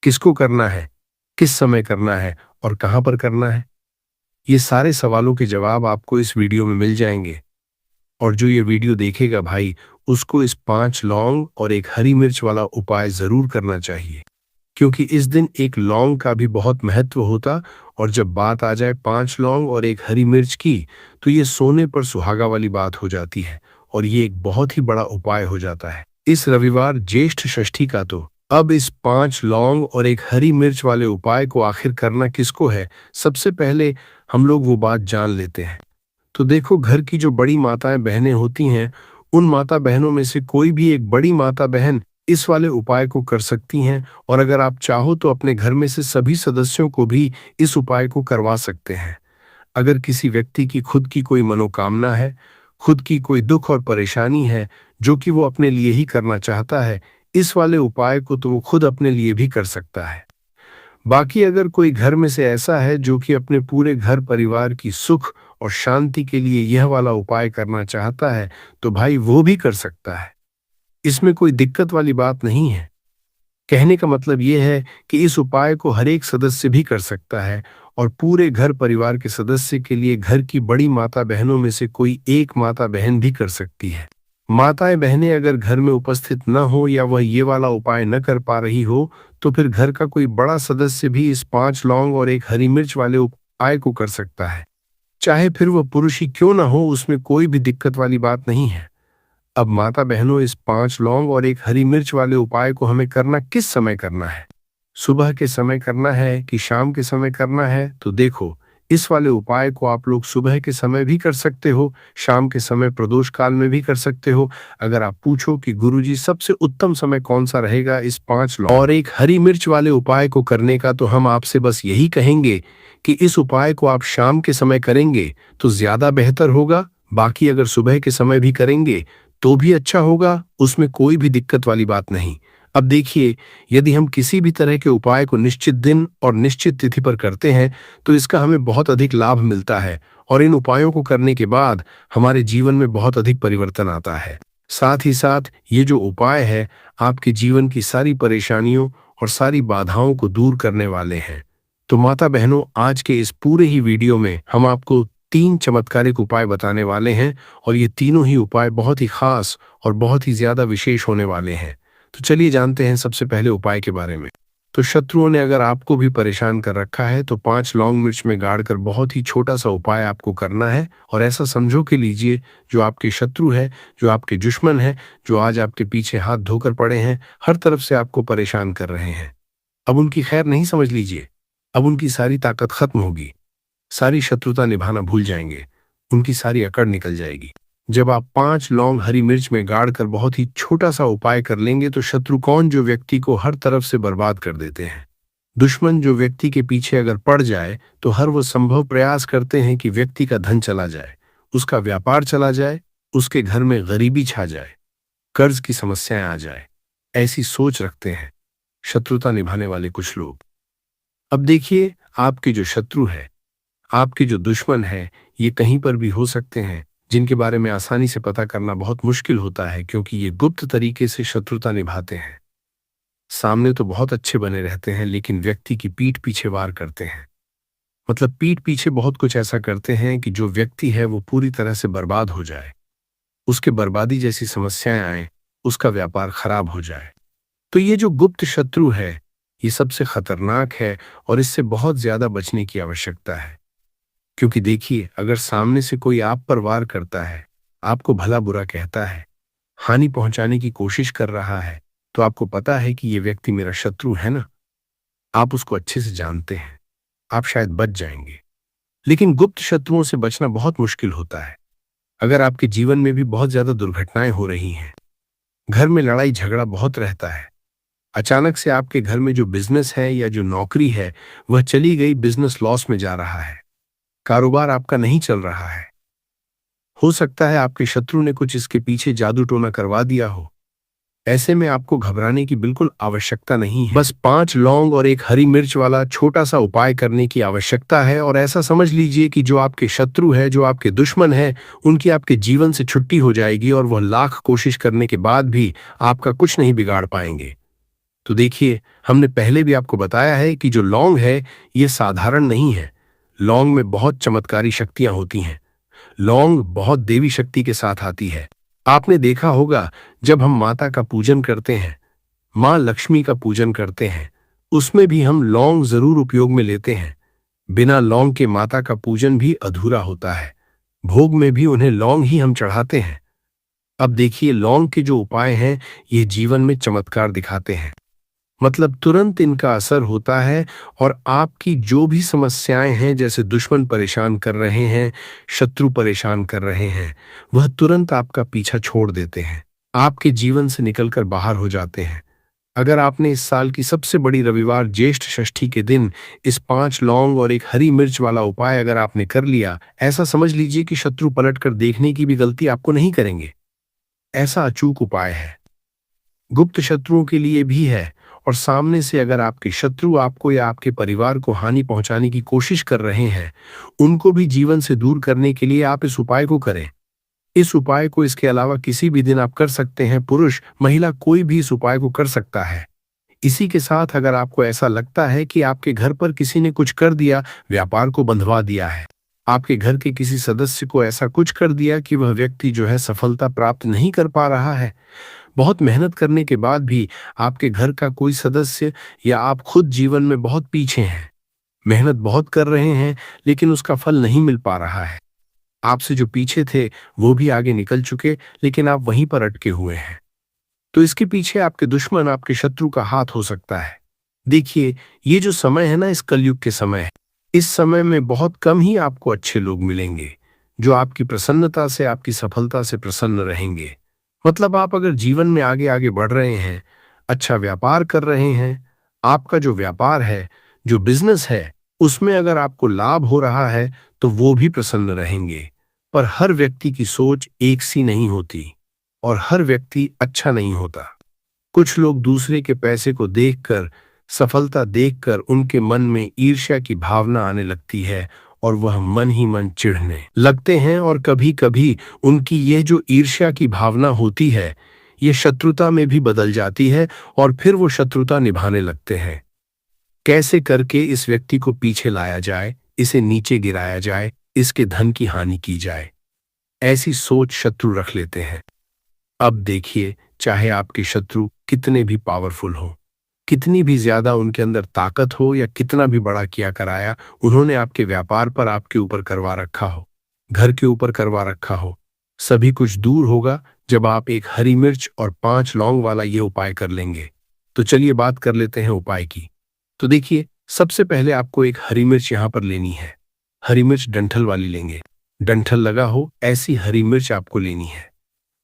किसको करना है, किस समय करना है और कहां पर करना है, ये सारे सवालों के जवाब आपको इस वीडियो में मिल जाएंगे। और जो ये वीडियो देखेगा भाई, उसको इस 5 लौंग और एक हरी मिर्च वाला उपाय जरूर करना चाहिए, क्योंकि इस दिन एक लौंग का भी बहुत महत्व होता। और जब बात आ जाए 5 लौंग और एक हरी मिर्च की तो ये सोने पर सुहागा वाली बात हो जाती है और ये एक बहुत ही बड़ा उपाय हो जाता है इस रविवार ज्येष्ठ षष्ठी का। तो अब इस 5 लौंग और एक हरी मिर्च वाले उपाय को आखिर करना किसको है, सबसे पहले हम लोग वो बात जान लेते हैं। तो देखो, घर की जो बड़ी माताएं बहनें होती हैं, उन माता बहनों में से कोई भी एक बड़ी माता बहन इस वाले उपाय को कर सकती हैं और अगर आप चाहो तो अपने घर में से सभी सदस्यों को भी इस उपाय को करवा सकते हैं। अगर किसी व्यक्ति की खुद की कोई मनोकामना है, खुद की कोई दुख और परेशानी है जो कि वो अपने लिए ही करना चाहता है, इस वाले उपाय को तो वो खुद अपने लिए भी कर सकता है। बाकी अगर कोई घर में से ऐसा है जो कि अपने पूरे घर परिवार की सुख और शांति के लिए यह वाला उपाय करना चाहता है तो भाई वो भी कर सकता है, इसमें कोई दिक्कत वाली बात नहीं है। कहने का मतलब यह है कि इस उपाय को हर एक सदस्य भी कर सकता है और पूरे घर परिवार के सदस्य के लिए घर की बड़ी माता बहनों में से कोई एक माता बहन भी कर सकती है। माताएं बहनें अगर घर में उपस्थित न हो या वह ये वाला उपाय न कर पा रही हो तो फिर घर का कोई बड़ा सदस्य भी इस 5 लौंग और एक हरी मिर्च वाले उपाय को कर सकता है, चाहे फिर वह पुरुष ही क्यों ना हो, उसमें कोई भी दिक्कत वाली बात नहीं है। अब माता बहनों, इस 5 लौंग और एक हरी मिर्च वाले उपाय को हमें करना किस समय करना है, सुबह के समय करना है कि शाम के समय करना है। तो देखो, इस वाले उपाय को आप लोग सुबह के समय भी कर सकते हो, शाम के समय प्रदोष काल में भी कर सकते हो। अगर आप पूछो कि गुरुजी सबसे उत्तम समय कौन सा रहेगा इस 5 लौंग और एक हरी मिर्च वाले उपाय को करने का, तो हम आपसे बस यही कहेंगे कि इस उपाय को आप शाम के समय करेंगे तो ज्यादा बेहतर होगा। बाकी अगर सुबह के समय भी करेंगे तो भी अच्छा होगा, उसमें कोई भी दिक्कत वाली बात नहीं। अब देखिए, यदि हम किसी भी तरह के उपाय को निश्चित दिन और निश्चित तिथि पर करते हैं तो इसका हमें बहुत अधिक लाभ मिलता है और इन उपायों को करने के बाद हमारे जीवन में बहुत अधिक परिवर्तन आता है। साथ ही साथ ये जो उपाय है आपके जीवन की सारी परेशानियों और सारी बाधाओं को दूर करने वाले हैं। तो माता बहनों, आज के इस पूरे ही वीडियो में हम आपको तीन चमत्कारिक उपाय बताने वाले हैं और ये तीनों ही उपाय बहुत ही खास और बहुत ही ज्यादा विशेष होने वाले हैं। तो चलिए जानते हैं सबसे पहले उपाय के बारे में। तो शत्रुओं ने अगर आपको भी परेशान कर रखा है तो 5 लौंग मिर्च में गाड़कर बहुत ही छोटा सा उपाय आपको करना है। और ऐसा समझो कि लीजिए, जो आपके शत्रु है, जो आपके दुश्मन है, जो आज आपके पीछे हाथ धोकर पड़े हैं, हर तरफ से आपको परेशान कर रहे हैं, अब उनकी खैर नहीं समझ लीजिए। अब उनकी सारी ताकत खत्म होगी, सारी शत्रुता निभाना भूल जाएंगे, उनकी सारी अकड़ निकल जाएगी। जब आप 5 लौंग हरी मिर्च में गाड़कर बहुत ही छोटा सा उपाय कर लेंगे तो शत्रु कौन, जो व्यक्ति को हर तरफ से बर्बाद कर देते हैं, दुश्मन जो व्यक्ति के पीछे अगर पड़ जाए तो हर वो संभव प्रयास करते हैं कि व्यक्ति का धन चला जाए, उसका व्यापार चला जाए, उसके घर में गरीबी छा जाए, कर्ज की समस्याएं आ जाए, ऐसी सोच रखते हैं शत्रुता निभाने वाले कुछ लोग। अब देखिए, आपके जो शत्रु है, आपके जो दुश्मन है, ये कहीं पर भी हो सकते हैं, जिनके बारे में आसानी से पता करना बहुत मुश्किल होता है, क्योंकि ये गुप्त तरीके से शत्रुता निभाते हैं। सामने तो बहुत अच्छे बने रहते हैं, लेकिन व्यक्ति की पीठ पीछे वार करते हैं। मतलब पीठ पीछे बहुत कुछ ऐसा करते हैं कि जो व्यक्ति है वो पूरी तरह से बर्बाद हो जाए, उसके बर्बादी जैसी समस्याएं आए, उसका व्यापार खराब हो जाए। तो ये जो गुप्त शत्रु है, ये सबसे खतरनाक है और इससे बहुत ज्यादा बचने की आवश्यकता है। क्योंकि देखिए, अगर सामने से कोई आप पर वार करता है, आपको भला बुरा कहता है, हानि पहुंचाने की कोशिश कर रहा है, तो आपको पता है कि ये व्यक्ति मेरा शत्रु है ना, आप उसको अच्छे से जानते हैं, आप शायद बच जाएंगे। लेकिन गुप्त शत्रुओं से बचना बहुत मुश्किल होता है। अगर आपके जीवन में भी बहुत ज्यादा दुर्घटनाएं हो रही हैं, घर में लड़ाई झगड़ा बहुत रहता है, अचानक से आपके घर में जो बिजनेस है या जो नौकरी है वह चली गई, बिजनेस लॉस में जा रहा है, कारोबार आपका नहीं चल रहा है, हो सकता है आपके शत्रु ने कुछ इसके पीछे जादू टोना करवा दिया हो, ऐसे में आपको घबराने की बिल्कुल आवश्यकता नहीं है। बस 5 लौंग और एक हरी मिर्च वाला छोटा सा उपाय करने की आवश्यकता है। और ऐसा समझ लीजिए कि जो आपके शत्रु है, जो आपके दुश्मन है, उनकी आपके जीवन से छुट्टी हो जाएगी और वह लाख कोशिश करने के बाद भी आपका कुछ नहीं बिगाड़ पाएंगे। तो देखिए, हमने पहले भी आपको बताया है कि जो लौंग है ये साधारण नहीं है। लौंग में बहुत चमत्कारी शक्तियां होती हैं। लौंग बहुत देवी शक्ति के साथ आती है। आपने देखा होगा, जब हम माता का पूजन करते हैं, माँ लक्ष्मी का पूजन करते हैं, उसमें भी हम लौंग जरूर उपयोग में लेते हैं। बिना लौंग के माता का पूजन भी अधूरा होता है। भोग में भी उन्हें लौंग ही हम चढ़ाते हैं। अब देखिए, लौंग के जो उपाय हैं ये जीवन में चमत्कार दिखाते हैं। मतलब तुरंत इनका असर होता है और आपकी जो भी समस्याएं हैं, जैसे दुश्मन परेशान कर रहे हैं, शत्रु परेशान कर रहे हैं, वह तुरंत आपका पीछा छोड़ देते हैं, आपके जीवन से निकलकर बाहर हो जाते हैं। अगर आपने इस साल की सबसे बड़ी रविवार ज्येष्ठ षष्ठी के दिन इस 5 लौंग और एक हरी मिर्च वाला उपाय अगर आपने कर लिया, ऐसा समझ लीजिए कि शत्रु पलटकर देखने की भी गलती आपको नहीं करेंगे। ऐसा अचूक उपाय है, गुप्त शत्रुओं के लिए भी है। और सामने से अगर आपके शत्रु आपको या आपके परिवार को हानि पहुंचाने की कोशिश कर रहे हैं, उनको भी जीवन से दूर करने के लिए आप इस उपाय को करें। इस उपाय को इसके अलावा किसी भी दिन आप कर सकते हैं। पुरुष महिला कोई भी इस उपाय को कर सकता है। इसी के साथ अगर आपको ऐसा लगता है कि आपके घर पर किसी ने कुछ कर दिया, व्यापार को बंधवा दिया है, आपके घर के किसी सदस्य को ऐसा कुछ कर दिया कि वह व्यक्ति जो है सफलता प्राप्त नहीं कर पा रहा है, बहुत मेहनत करने के बाद भी आपके घर का कोई सदस्य या आप खुद जीवन में बहुत पीछे हैं, मेहनत बहुत कर रहे हैं लेकिन उसका फल नहीं मिल पा रहा है, आपसे जो पीछे थे वो भी आगे निकल चुके लेकिन आप वहीं पर अटके हुए हैं, तो इसके पीछे आपके दुश्मन, आपके शत्रु का हाथ हो सकता है। देखिए, ये जो समय है ना, इस कलयुग के समय है, इस समय में बहुत कम ही आपको अच्छे लोग मिलेंगे जो आपकी प्रसन्नता से, आपकी सफलता से प्रसन्न रहेंगे। मतलब आप अगर जीवन में आगे आगे बढ़ रहे हैं, अच्छा व्यापार कर रहे हैं, आपका जो व्यापार है, जो बिजनेस है, उसमें अगर आपको लाभ हो रहा है तो वो भी प्रसन्न रहेंगे। पर हर व्यक्ति की सोच एक सी नहीं होती और हर व्यक्ति अच्छा नहीं होता। कुछ लोग दूसरे के पैसे को देखकर, सफलता देखकर उनके मन में ईर्ष्या की भावना आने लगती है और वह मन ही मन चिढ़ने लगते हैं। और कभी कभी उनकी यह जो ईर्ष्या की भावना होती है, ये शत्रुता में भी बदल जाती है और फिर वो शत्रुता निभाने लगते हैं। कैसे करके इस व्यक्ति को पीछे लाया जाए, इसे नीचे गिराया जाए, इसके धन की हानि की जाए। ऐसी सोच शत्रु रख लेते हैं। अब देखिए, चाहे आपके शत्रु कितने भी पावरफुल हो, कितनी भी ज्यादा उनके अंदर ताकत हो या कितना भी बड़ा किया कराया उन्होंने आपके व्यापार पर आपके ऊपर करवा रखा हो, घर के ऊपर करवा रखा हो, सभी कुछ दूर होगा जब आप एक हरी मिर्च और 5 लौंग वाला ये उपाय कर लेंगे। तो चलिए बात कर लेते हैं उपाय की। तो देखिए, सबसे पहले आपको एक हरी मिर्च यहाँ पर लेनी है। हरी मिर्च डंठल वाली लेंगे, डंठल लगा हो ऐसी हरी मिर्च आपको लेनी है।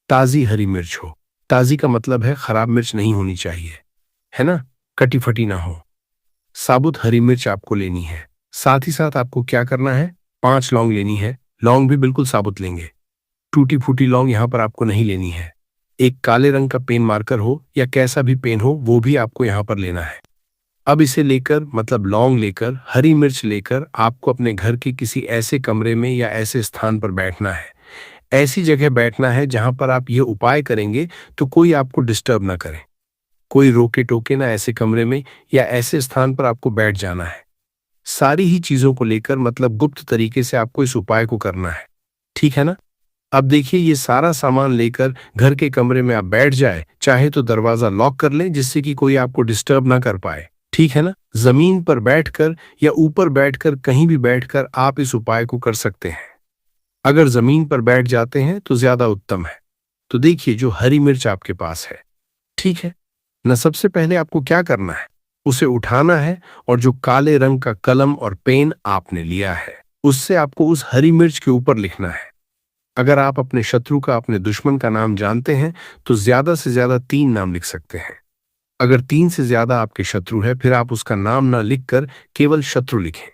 ताजी हरी मिर्च हो। ताजी का मतलब है खराब मिर्च नहीं होनी चाहिए, है ना, कटी फटी ना हो। साबुत हरी मिर्च आपको लेनी है। साथ ही साथ आपको क्या करना है, 5 लौंग लेनी है। लौंग भी बिल्कुल साबुत लेंगे, टूटी फूटी लौंग यहाँ पर आपको नहीं लेनी है। एक काले रंग का पेन मार्कर हो या कैसा भी पेन हो वो भी आपको यहाँ पर लेना है। अब इसे लेकर, मतलब लौंग लेकर, हरी मिर्च लेकर आपको अपने घर के किसी ऐसे कमरे में या ऐसे स्थान पर बैठना है। ऐसी जगह बैठना है जहां पर आप ये उपाय करेंगे तो कोई आपको डिस्टर्ब ना करे, कोई रोके टोके ना। ऐसे कमरे में या ऐसे स्थान पर आपको बैठ जाना है। सारी ही चीजों को लेकर, मतलब गुप्त तरीके से आपको इस उपाय को करना है। ठीक है ना। अब देखिए, ये सारा सामान लेकर घर के कमरे में आप बैठ जाए, चाहे तो दरवाजा लॉक कर लें जिससे कि कोई आपको डिस्टर्ब ना कर पाए। ठीक है ना। जमीन पर बैठकर या ऊपर बैठकर, कहीं भी बैठकर आप इस उपाय को कर सकते हैं। अगर जमीन पर बैठ जाते हैं तो ज्यादा उत्तम है। तो देखिए, जो हरी मिर्च आपके पास है, ठीक है ना, सबसे पहले आपको क्या करना है, उसे उठाना है और जो काले रंग का कलम और पेन आपने लिया है उससे आपको उस हरी मिर्च के ऊपर लिखना है। अगर आप अपने शत्रु का, अपने दुश्मन का नाम जानते हैं तो ज्यादा से ज्यादा 3 नाम लिख सकते हैं। अगर 3 से ज्यादा आपके शत्रु है फिर आप उसका नाम ना लिखकर केवल शत्रु लिखें।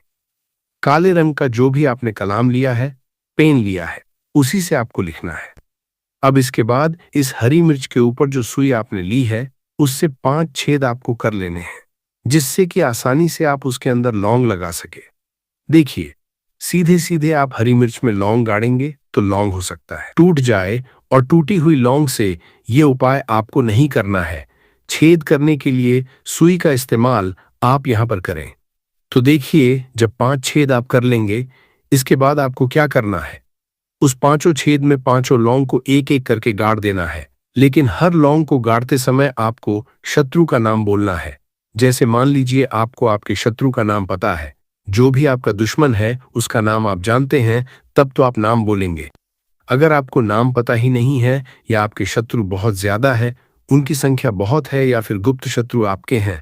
काले रंग का जो भी आपने कलाम लिया है, पेन लिया है, उसी से आपको लिखना है। अब इसके बाद इस हरी मिर्च के ऊपर जो सुई आपने ली है उससे 5 छेद आपको कर लेने हैं, जिससे कि आसानी से आप उसके अंदर लौंग लगा सके। देखिए, सीधे सीधे आप हरी मिर्च में लौंग गाड़ेंगे तो लौंग हो सकता है टूट जाए, और टूटी हुई लौंग से ये उपाय आपको नहीं करना है। छेद करने के लिए सुई का इस्तेमाल आप यहां पर करें। तो देखिए, जब 5 छेद आप कर लेंगे, इसके बाद आपको क्या करना है, उस 5 छेद में 5 लौंग को एक एक करके गाड़ देना है। लेकिन हर लौंग को गाड़ते समय आपको शत्रु का नाम बोलना है। जैसे मान लीजिए आपको आपके शत्रु का नाम पता है, जो भी आपका दुश्मन है उसका नाम आप जानते हैं, तब तो आप नाम बोलेंगे। अगर आपको नाम पता ही नहीं है या आपके शत्रु बहुत ज्यादा है, उनकी संख्या बहुत है, या फिर गुप्त शत्रु आपके हैं,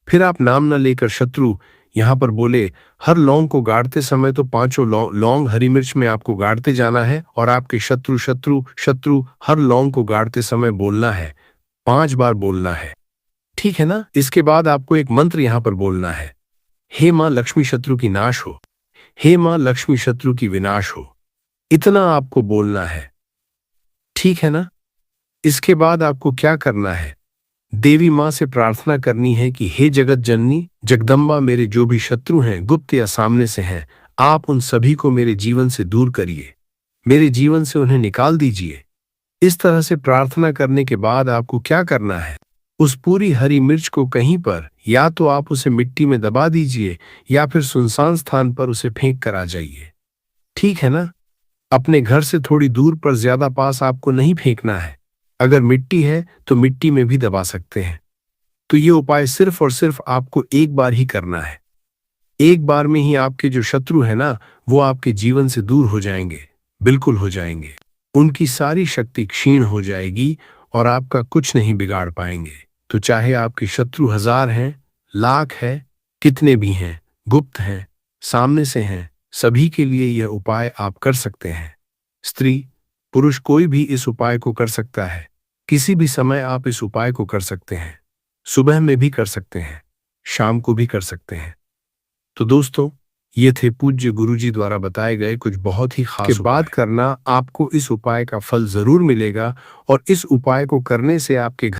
फिर आप नाम न लेकर शत्रु यहां पर बोले। हर लौंग को गाड़ते समय तो 5 लौंग हरी मिर्च में आपको गाड़ते जाना है और आपके शत्रु शत्रु शत्रु हर लौंग को गाड़ते समय बोलना है, 5 बार बोलना है। ठीक है ना। इसके बाद आपको एक मंत्र यहां पर बोलना है, हे मां लक्ष्मी शत्रु की नाश हो, हे मां लक्ष्मी शत्रु की विनाश हो। इतना आपको बोलना है। ठीक है ना। इसके बाद आपको क्या करना है, देवी माँ से प्रार्थना करनी है कि हे जगत जननी जगदम्बा, मेरे जो भी शत्रु हैं, गुप्त या सामने से हैं, आप उन सभी को मेरे जीवन से दूर करिए, मेरे जीवन से उन्हें निकाल दीजिए। इस तरह से प्रार्थना करने के बाद आपको क्या करना है, उस पूरी हरी मिर्च को कहीं पर, या तो आप उसे मिट्टी में दबा दीजिए या फिर सुनसान स्थान पर उसे फेंक कर आ जाइए। ठीक है ना। अपने घर से थोड़ी दूर पर, ज्यादा पास आपको नहीं फेंकना है। अगर मिट्टी है तो मिट्टी में भी दबा सकते हैं। तो ये उपाय सिर्फ और सिर्फ आपको एक बार ही करना है। एक बार में ही आपके जो शत्रु है ना, वो आपके जीवन से दूर हो जाएंगे, बिल्कुल हो जाएंगे। उनकी सारी शक्ति क्षीण हो जाएगी और आपका कुछ नहीं बिगाड़ पाएंगे। तो चाहे आपके शत्रु 1000 हैं, लाख है, कितने भी हैं, गुप्त हैं, सामने से हैं, सभी के लिए यह उपाय आप कर सकते हैं। स्त्री पुरुष कोई भी इस उपाय को कर सकता है। किसी भी समय आप इस उपाय को कर सकते हैं। सुबह में भी कर सकते हैं, शाम को भी कर सकते हैं। तो दोस्तों, ये थे पूज्य गुरुजी द्वारा बताए गए कुछ बहुत ही खास के बात करना, आपको इस उपाय का फल जरूर मिलेगा और इस उपाय को करने से आपके